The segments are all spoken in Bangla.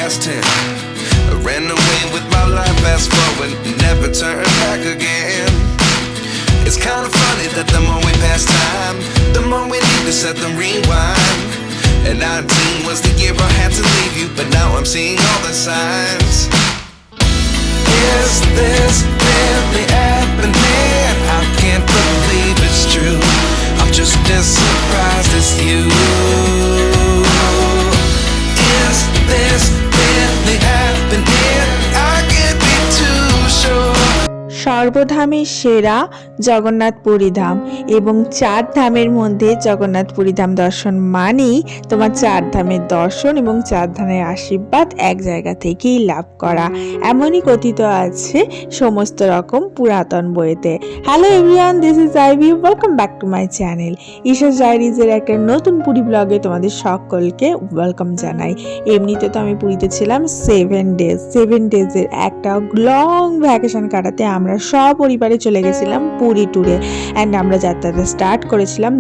past tense. I ran away with my life, fast forward, never turn back again. It's kind of funny that the more we pass time, the more we need to set them rewind. And 19 was the year I had to leave you, but now I'm seeing all the signs. Is this really happening? I can't believe it's true. I'm just as surprised as you. Is this really happening? I can't be too sure. সর্বধামের সেরা জগন্নাথপুরী ধাম এবং চার ধামের মধ্যে জগন্নাথপুরী ধাম দর্শন মানেই তোমার চার ধামের দর্শন এবং চার ধামের আশীর্বাদ এক জায়গা থেকেই লাভ করা, এমনই কথিত আছে সমস্ত রকম পুরাতন বইতে। Hello everyone, this is Ivy, welcome back to my channel Isha's ডায়েরিজের একটা নতুন পুরী ব্লগে তোমাদের সকলকে ওয়েলকাম জানাই। এমনিতে তো আমি পুরীতে ছিলাম 7 ডেজের একটা লং ভ্যাকেশন কাটাতে। আমরা সপরিবারে চলে গেছিলাম পুরী ট্যুরে অ্যান্ড আমরা যাত্রাটা স্টার্ট করেছিলাম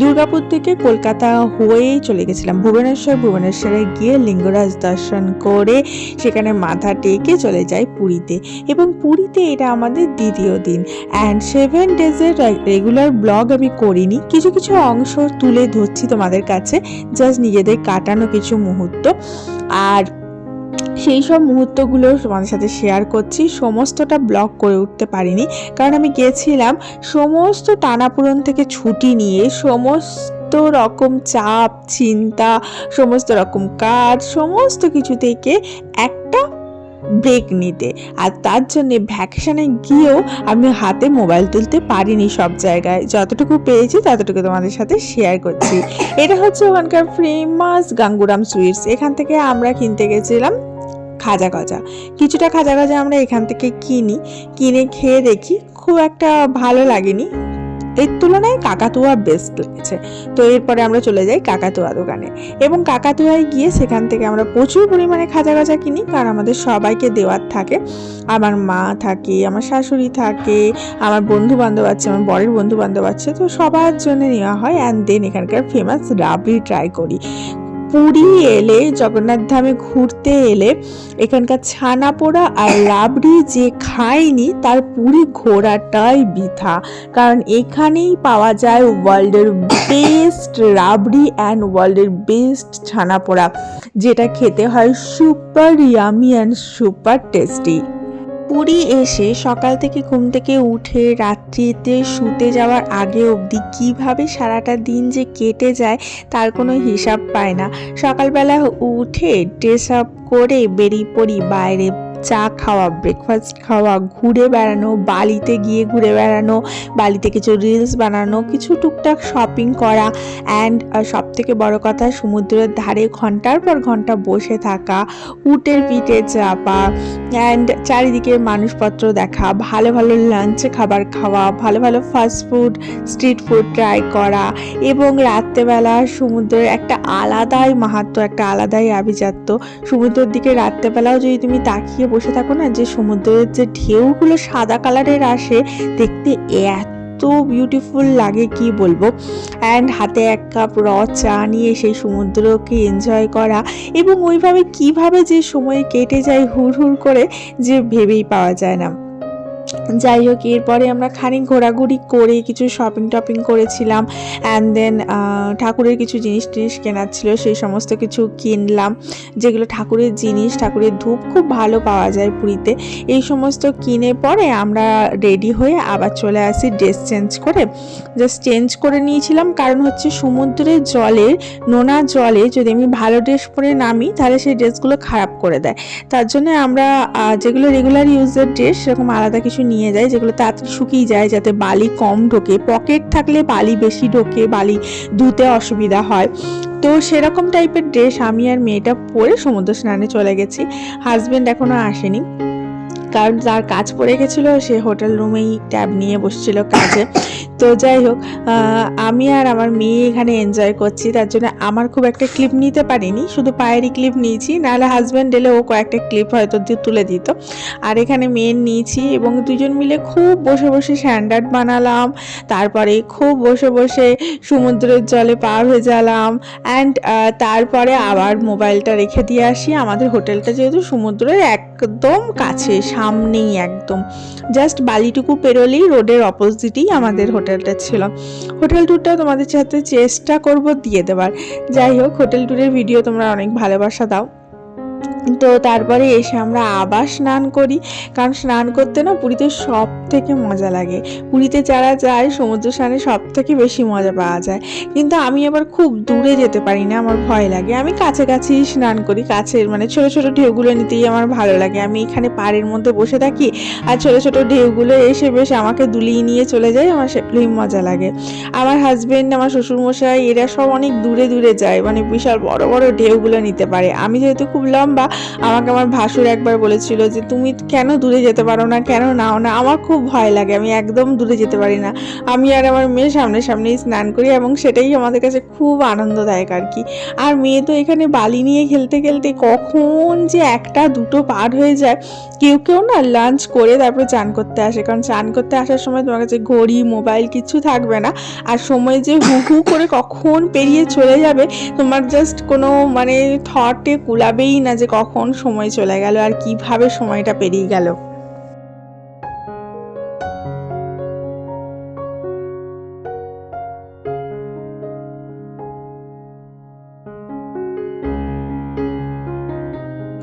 দুর্গাপুর থেকে কলকাতা হয়েই চলে গেছিলাম ভুবনেশ্বরে গিয়ে লিঙ্গরাজ দর্শন করে সেখানে মাথা টেকে চলে যাই পুরীতে। এবং পুরীতে এটা আমাদের দ্বিতীয় দিন অ্যান্ড 7 ডেজের রেগুলার ব্লগ আমি করিনি, কিছু কিছু অংশ তুলে ধরছি তোমাদের কাছে, জাস্ট নিজেদের কাটানো কিছু মুহূর্ত। আর সেই সব মুহূর্তগুলো তোমাদের সাথে শেয়ার করছি। সমস্তটা ব্লগ করে উঠতে পারিনি কারণ আমি গেছিলাম সমস্ত টানাপোড়েন থেকে ছুটি নিয়ে, সমস্ত রকম চাপ চিন্তা, সমস্ত রকম কাজ, সমস্ত কিছু থেকে একটা ব্রেক নিতে। আর তার জন্যে ভ্যাকেশনে গিয়েও আমি হাতে মোবাইল তুলতে পারিনি সব জায়গায়, যতটুকু পেয়েছি ততটুকু তোমাদের সাথে শেয়ার করছি। এটা হচ্ছে ওখানকার ফেমাস গাঙ্গুরাম সুইটস। এখান থেকে আমরা কিনতে গেছিলাম খাজা গজা। কিছুটা খাজা গজা আমরা এখান থেকে কিনে খেয়ে দেখি, খুব একটা ভালো লাগেনি, এর তুলনায় কাকাতুয়া বেস্ট লেগেছে। তো এরপরে আমরা চলে যাই কাকাতুয়া দোকানে এবং কাকাতুয়ায় গিয়ে সেখান থেকে আমরা প্রচুর পরিমাণে খাজা গজা কিনি, কারণ আমাদের সবাইকে দেওয়ার থাকে। আমার মা থাকে, আমার শাশুড়ি থাকে, আমার বন্ধু বান্ধব আছে, আমার বরের বন্ধু বান্ধব আছে, তো সবার জন্য নেওয়া হয়। অ্যান্ড দেন এখানকার ফেমাস রাবড়ি ট্রাই করি। পুরী এলে, জগন্নাথ ধামে ঘুরতে এলে এখানকার ছানা পোড়া আর রাবড়ি যে খায়নি তার পুরী ঘোরাটাই বৃথা, কারণ এখানেই পাওয়া যায় ওয়ার্ল্ডের বেস্ট রাবড়ি অ্যান্ড ওয়ার্ল্ডের বেস্ট ছানা পোড়া, যেটা খেতে হয় super yummy and super tasty. Puri এসে সকাল থেকে ঘুম থেকে উঠে রাত্রিতে শুতে যাওয়ার আগে অবধি কিভাবে সারাটা দিন যে কেটে যায় তার কোনো হিসাব পায় না। সকালবেলা উঠে ড্রেস আপ করে বেরিয়ে পড়ি বাইরে, চা খাওয়া, ব্রেকফাস্ট খাওয়া, ঘুরে বেড়ানো, বালিতে গিয়ে ঘুরে বেড়ানো, বালিতে কিছু রিলস বানানো, কিছু টুকটাক শপিং করা, অ্যান্ড সব থেকে বড় কথা সমুদ্রের ধারে ঘন্টার পর ঘন্টা বসে থাকা, উটের পিঠে চাপা, অ্যান্ড চারিদিকের মানুষপত্র দেখা, ভালো ভালো লাঞ্চে খাবার খাওয়া, ভালো ভালো ফাস্টফুড স্ট্রিট ফুড ট্রাই করা, এবং রাত্রেবেলা সমুদ্রের একটা আলাদাই মাহাত্ম্য, একটা আলাদাই আভিজাত্য। সমুদ্রের দিকে রাত্রেবেলাও যদি তুমি তাকিয়ে বসে থাকো না, যে সমুদ্রের যে ঢেউগুলো সাদা কালারের আসে, দেখতে এত বিউটিফুল লাগে কি বলবো। অ্যান্ড হাতে এক কাপ চা নিয়ে সেই সমুদ্রকে এনজয় করা, এবং ওইভাবে কিভাবে যে সময় কেটে যায় হুড় করে যে ভেবেই পাওয়া যায় না। যাই হোক, এরপরে আমরা খানিক ঘোরাঘুরি করে কিছু শপিং করেছিলাম, অ্যান্ড দেন ঠাকুরের কিছু জিনিস কেনার ছিল, সেই সমস্ত কিছু কিনলাম, যেগুলো ঠাকুরের জিনিস, ঠাকুরের ধূপ খুব ভালো পাওয়া যায় পুরীতে। এই সমস্ত কিনে পরে আমরা রেডি হয়ে আবার চলে আসি ড্রেস চেঞ্জ করে নিয়েছিলাম, কারণ হচ্ছে সমুদ্রের জলের নোনা জলে যদি আমি ভালো ড্রেস পরে নামি তাহলে সেই ড্রেসগুলো খারাপ করে দেয়। তার জন্য আমরা যেগুলো রেগুলার ইউজের ড্রেস সেরকম আলাদা কিছু নিয়ে যাই, যেগুলো তাড়াতাড়ি শুকিয়ে যায়, যাতে বালি কম ঢোকে। পকেট থাকলে বালি বেশি ঢোকে, বালি ধুতে অসুবিধা হয়। তো সেরকম টাইপের ড্রেস আমি আর মেয়েটা পরে সমুদ্র স্নানে চলে গেছি। হাজব্যান্ড এখনো আসেনি, কারণ তার কাজ পড়ে গেছিলো, সে হোটেল রুমেই ট্যাব নিয়ে বসছিল কাজে। তো যাই হোক, আমি আর আমার মেয়ে এখানে এনজয় করছি, তার জন্য আমার খুব একটা ক্লিপ নিতে পারিনি, শুধু পায়েরই ক্লিপ নিয়েছি, নাহলে হাজব্যান্ড এলে ও কয়েকটা ক্লিপ হয়তো তুলে দিত। আর এখানে মেয়ের নিয়েছি এবং দুজন মিলে খুব বসে বসে স্যান্ডার্ড বানালাম, তারপরে খুব বসে বসে সমুদ্রের জলে পা ভেজালাম অ্যান্ড তারপরে আবার মোবাইলটা রেখে দিয়ে আসি। আমাদের হোটেলটা যেহেতু সমুদ্রের একদম কাছে, সামনেই একদম জাস্ট বালিটুকু পেরোলেই রোডের অপোজিটেই আমাদের হোটেলটা ছিল। হোটেল ট্যুরটা তোমাদের সাথে চেষ্টা করব দিয়ে দেবার। যাই হোক, হোটেল ট্যুরের ভিডিও তোমরা অনেক ভালোবাসা দাও। তো তারপরে এসে আমরা আবার স্নান করি, কারণ স্নান করতে না পুরীতে সব থেকে মজা লাগে। পুরীতে যারা যায় সমুদ্র স্নানে সব থেকে বেশি মজা পাওয়া যায়, কিন্তু আমি আবার খুব দূরে যেতে পারি না, আমার ভয় লাগে। আমি কাছাকাছি স্নান করি, কাছের মানে ছোট ছোট ঢেউগুলো নিতেই আমার ভালো লাগে। আমি এখানে পাড়ের মধ্যে বসে থাকি আর ছোট ছোট ঢেউগুলো এসে বেশ আমাকে দুলিয়ে নিয়ে চলে যায়, আমার সেগুলোই মজা লাগে। আমার হাজবেন্ড, আমার শ্বশুরমশাই এরা সব অনেক দূরে দূরে যায়, মানে বিশাল বড় বড় ঢেউগুলো নিতে পারে। আমি যেহেতু খুব লম্বা, আমাকে আমার ভাসুর একবার বলেছিল যে তুমি কেন দূরে যেতে পারো না, কেন নাও না। আমার খুব ভয় লাগে, আমি একদম দূরে যেতে পারি না। আমি আর আমার মেয়ে সামনে সামনেই স্নান করি এবং সেটাই আমাদের কাছে খুব আনন্দদায়ক আর কি। আর মেয়ে তো এখানে বালি নিয়ে খেলতে খেলতে কখন যে একটা দুটো পার হয়ে যায়। কেউ কেউ না লাঞ্চ করে তারপরে চান করতে আসে, কারণ চান করতে আসার সময় তোমার কাছে ঘড়ি মোবাইল কিছু থাকবে না, আর সময় যে হু হু করে কখন পেরিয়ে চলে যাবে তোমার জাস্ট কোনো মানে থটে কুলাবেই না যে কখন সময় চলে গেল আর কিভাবে সময়টা পেরিয়ে গেল।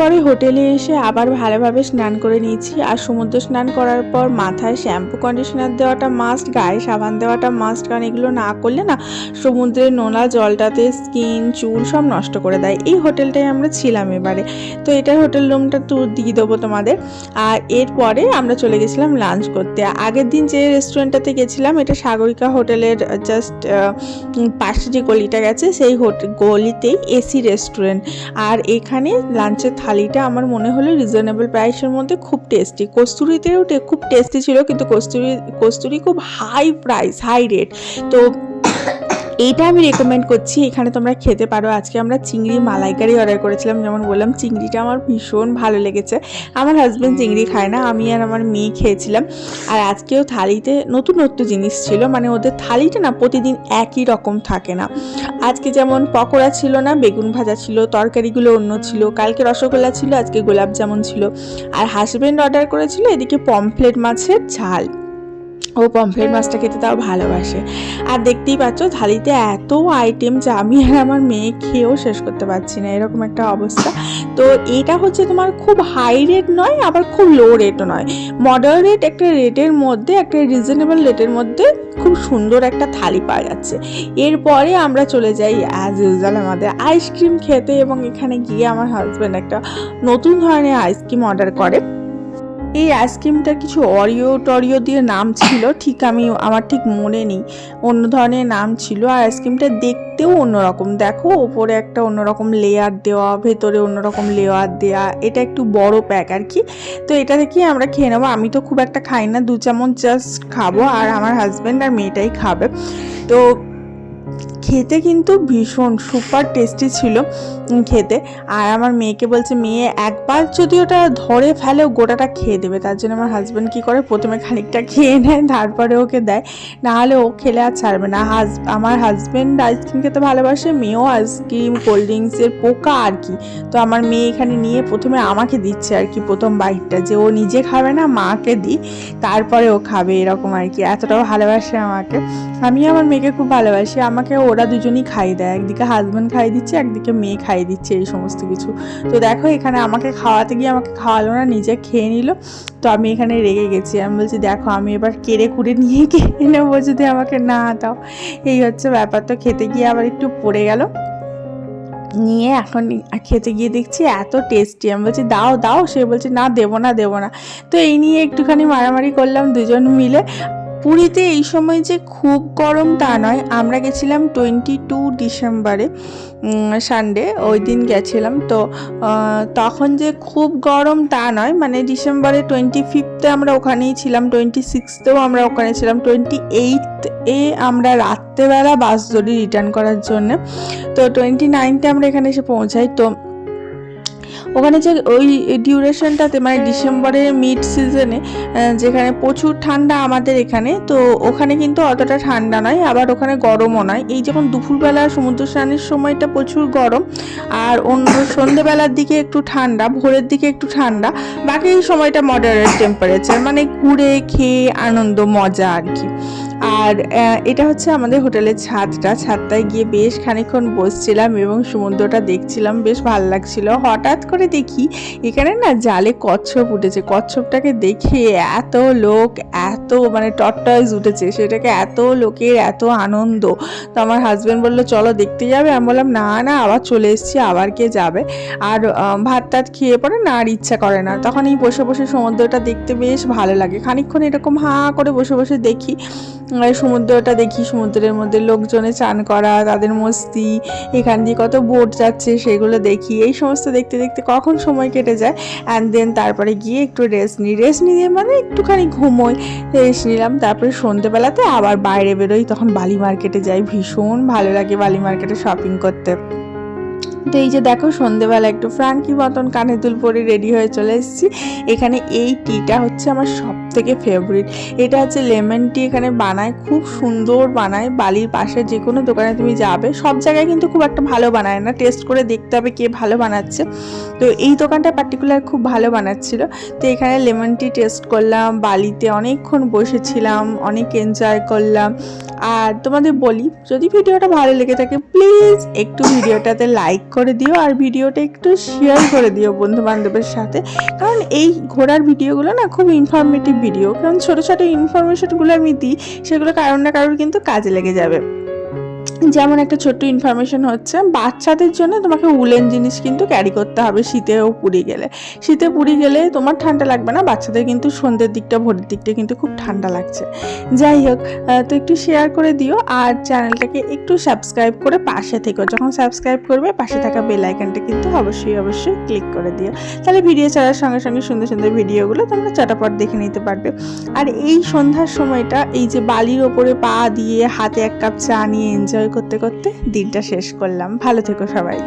পরে হোটেলে এসে আবার ভালোভাবে স্নান করে নিয়েছি। আর সমুদ্র স্নান করার পর মাথায় শ্যাম্পু কন্ডিশনার দেওয়াটা মাস্ট, গায়ে সাবান দেওয়াটা মাস্ট, কারণ এগুলো না করলে না সমুদ্রের নোনা জলটাতে স্কিন চুল সব নষ্ট করে দেয়। এই হোটেলটায় আমরা ছিলাম এবারে, তো এটার হোটেল রুমটা ট্যুর দিয়ে দেবো তোমাদের। আর এরপরে আমরা চলে গেছিলাম লাঞ্চ করতে। আগের দিন যে রেস্টুরেন্টটাতে গেছিলাম এটা সাগরিকা হোটেলের জাস্ট পাশে যে গলিটা গেছে সেই গলিতেই এসি রেস্টুরেন্ট। আর এখানে লাঞ্চের থালিটা আমার মনে হলো রিজনেবল প্রাইসের মধ্যে খুব টেস্টি। কস্তুরিতেও খুব টেস্টি ছিল, কিন্তু কস্তুরি খুব হাই প্রাইস, হাই রেট। তো এইটা আমি রেকমেন্ড করছি, এখানে তোমরা খেতে পারো। আজকে আমরা চিংড়ি মালাইকারি অর্ডার করেছিলাম, যেমন বললাম চিংড়িটা আমার ভীষণ ভালো লেগেছে। আমার হাজব্যান্ড চিংড়ি খায় না, আমি আর আমার মেয়ে খেয়েছিলাম। আর আজকেও থালিতে নতুন নতুন জিনিস ছিল, মানে ওদের থালিটা না প্রতিদিন একই রকম থাকে না। আজকে যেমন পকোড়া ছিল না, বেগুন ভাজা ছিল, তরকারিগুলো অন্য ছিল। কালকে রসগোল্লা ছিল, আজকে গোলাপ জামুন ছিল। আর হাজব্যান্ড অর্ডার করেছিল এদিকে পমফ্লেট মাছের ঝাল। ও পমফ্রেট মাছটা খেতে তাও ভালোবাসে। আর দেখতেই পাচ্ছ থালিতে এত আইটেম যে আমি আর আমার মেয়ে খেয়েও শেষ করতে পারছি না, এরকম একটা অবস্থা। তো এটা হচ্ছে তোমার খুব হাই রেট নয়, আবার খুব লো রেটও নয়, মডারেট একটা রেটের মধ্যে, একটা রিজনেবল রেটের মধ্যে খুব সুন্দর একটা থালি পাওয়া যাচ্ছে। এরপরে আমরা চলে যাই অ্যাজ ইউজুয়াল আমাদের আইসক্রিম খেতে, এবং এখানে গিয়ে আমার হাজব্যান্ড একটা নতুন ধরনের আইসক্রিম অর্ডার করে। এই আইসক্রিমটা কিছু অরিও টরিও দিয়ে নাম ছিল, আমার ঠিক মনে নেই, অন্য ধরনের নাম ছিল। আর আইসক্রিমটা দেখতেও অন্যরকম, দেখো ওপরে একটা অন্যরকম লেয়ার দেওয়া, ভেতরে অন্যরকম লেয়ার দেওয়া, এটা একটু বড় প্যাক আর কি। তো এটা থেকে আমরা খেয়ে নেবো। আমি তো খুব একটা খাই না, 2 চামচ জাস্ট খাবো, আর আমার হাজব্যান্ড আর মেয়েটাই খাবে। তো খেতে কিন্তু ভীষণ সুপার টেস্টি ছিল খেতে। আর আমার মেয়েকে বলছে, মেয়ে একবার যদি ওটা ধরে ফেলে গোটাটা খেয়ে দেবে। তার জন্য আমার হাজব্যান্ড কী করে, প্রথমে খানিকটা খেয়ে নেয়, তারপরে ওকে দেয়, নাহলে ও খেলে আর ছাড়বে না। আমার হাজব্যান্ড আইসক্রিম খেতে ভালোবাসে, মেয়েও আইসক্রিম কোল্ড ড্রিঙ্কসের পোকা আর কি। তো আমার মেয়ে এখানে নিয়ে প্রথমে আমাকে দিচ্ছে আর কি প্রথম বাইটটা, যে ও নিজে খাবে না, মাকে দিই তারপরে ও খাবে, এরকম আর কি। এতটাও ভালোবাসে আমাকে। আমি আমার মেয়েকে খুব ভালোবাসি, আমাকে ওরা দুজনই খাইয়ে দেয়, একদিকে হাজব্যান্ড খাইয়ে দিচ্ছে, একদিকে মেয়ে খাইয়ে দিচ্ছে এই সমস্ত কিছু। তো দেখো এখানে আমাকে খাওয়াতে গিয়ে আমাকে খাওয়ালো না, নিজে খেয়ে নিল। তো আমি এখানে রেগে গেছি, আমি বলছি দেখো আমি এবার কেড়ে কুড়ে নিয়ে খেয়ে নেবো যদি আমাকে না দাও। এই হচ্ছে ব্যাপার। তো খেতে গিয়ে আবার একটু পড়ে গেল, নিয়ে এখন খেতে গিয়ে দেখছি এত টেস্টি। আমি বলছি দাও দাও, সে বলছে না দেবো না দেবো না। তো এই নিয়ে একটুখানি মারামারি করলাম দুজন মিলে। পুরীতে এই সময় যে খুব গরম তা নয়। আমরা গেছিলাম 22 ডিসেম্বরে, সানডে ওই দিন গেছিলাম। তো তখন যে খুব গরম তা নয়, মানে ডিসেম্বরে 25 আমরা ওখানেই ছিলাম, 26 আমরা ওখানে ছিলাম, 28 আমরা রাত্রেবেলা বাস ধরি রিটার্ন করার জন্য। তো 29 আমরা এখানে এসে পৌঁছাই। তো ওখানে যে ওই ডিউরেশনটাতে মানে ডিসেম্বরের মিড সিজনে যেখানে প্রচুর ঠান্ডা আমাদের এখানে, তো ওখানে কিন্তু অতটা ঠান্ডা নয়, আবার ওখানে গরমও নয়। এই যখন দুপুরবেলা সমুদ্র স্নানের সময়টা প্রচুর গরম, আর অন্য সন্ধ্যেবেলার দিকে একটু ঠান্ডা, ভোরের দিকে একটু ঠান্ডা, বাকি এই সময়টা মডারেট টেম্পারেচার, মানে ঘুরে খেয়ে আনন্দ মজা আর কি। আর এটা হচ্ছে আমাদের হোটেলের ছাদটায় গিয়ে বেশ খানিকক্ষণ বসছিলাম এবং সমুদ্রটা দেখছিলাম, বেশ ভালো লাগছিল। হঠাৎ করে দেখি এখানে না জালে কচ্ছপ উঠেছে। কচ্ছপটাকে দেখে এত লোক, এত মানে টর্টয়েস উঠেছে, সেটাকে এত লোকের এত আনন্দ। তো আমার হাজব্যান্ড বললো চলো দেখতে যাবে, আমি বললাম না না, আবার চলে এসেছি, আবার কে যাবে। আর ভাত টাত খেয়ে পরে না আর ইচ্ছা করে না, তখন এই বসে বসে সমুদ্রটা দেখতে বেশ ভালো লাগে। খানিকক্ষণ এরকম হাঁ করে বসে বসে দেখি সমুদ্রটা, দেখি সমুদ্রের মধ্যে লোকজনে চান করা, তাদের মস্তি, এখান দিয়ে কত বোট যাচ্ছে সেগুলো দেখি। এই সমস্ত দেখতে দেখতে কখন সময় কেটে যায়। অ্যান্ড দেন তারপরে গিয়ে একটু রেস্ট নিয়ে মানে একটুখানি ঘুমোই, রেস্ট নিলাম। তারপরে সন্ধ্যেবেলাতে আবার বাইরে বেরোই, তখন বালি মার্কেটে যাই, ভীষণ ভালো লাগে বালি মার্কেটে শপিং করতে। তো এই যে দেখো সন্ধেবেলা একটু ফ্রাঙ্কি মতন কানে দুল পরে রেডি হয়ে চলে এসেছি। এখানে এই টিটা হচ্ছে আমার সব থেকে ফেভারিট। এটা হচ্ছে লেমন টি, এখানে বানায় খুব সুন্দর বানায়। বালির পাশে যে কোনো দোকানে তুমি যাবে, সব জায়গায় কিন্তু খুব একটা ভালো বানায় না, টেস্ট করে দেখতে হবে কে ভালো বানাচ্ছে। তো এই দোকানটা পার্টিকুলার খুব ভালো বানাচ্ছিল। তো এখানে লেমন টি টেস্ট করলাম, বালিতে অনেকক্ষণ বসেছিলাম, অনেক এনজয় করলাম। আর তোমাদের বলি, যদি ভিডিওটা ভালো লেগে থাকে প্লিজ একটু ভিডিওটাতে লাইক করে দিও, আর ভিডিওটা একটু শেয়ার করে দিও বন্ধু বান্ধবের সাথে। কারণ এই ঘোরার ভিডিওগুলো না খুব ইনফরমেটিভ ভিডিও, কারণ ছোটো ছোটো ইনফরমেশনগুলো আমি দিই, সেগুলো কারোর না কারোর কিন্তু কাজে লেগে যাবে। যেমন একটা ছোট্ট ইনফরমেশন হচ্ছে, বাচ্চাদের জন্য তোমাকে উলেন জিনিস কিন্তু ক্যারি করতে হবে শীতেও শীতে পুরী গেলে তোমার ঠান্ডা লাগবে না, বাচ্চাদের কিন্তু সন্ধ্যের দিকটা ভোরের দিকটা কিন্তু খুব ঠান্ডা লাগছে। যাই হোক, তো একটু শেয়ার করে দিও, আর চ্যানেলটাকে একটু সাবস্ক্রাইব করে পাশে থেকো। যখন সাবস্ক্রাইব করবে পাশে থাকা বেল আইকনটা কিন্তু অবশ্যই ক্লিক করে দিও, তাহলে ভিডিও ছাড়ার সঙ্গে সঙ্গে সুন্দর সুন্দর ভিডিওগুলো তোমরা চটাপট দেখে নিতে পারবে। আর এই সন্ধ্যার সময়টা এই যে বালির ওপরে পা দিয়ে হাতে এক কাপ চা নিয়ে এনজয় করতে করতে দিনটা শেষ করলাম। ভালো থেকো সবাই।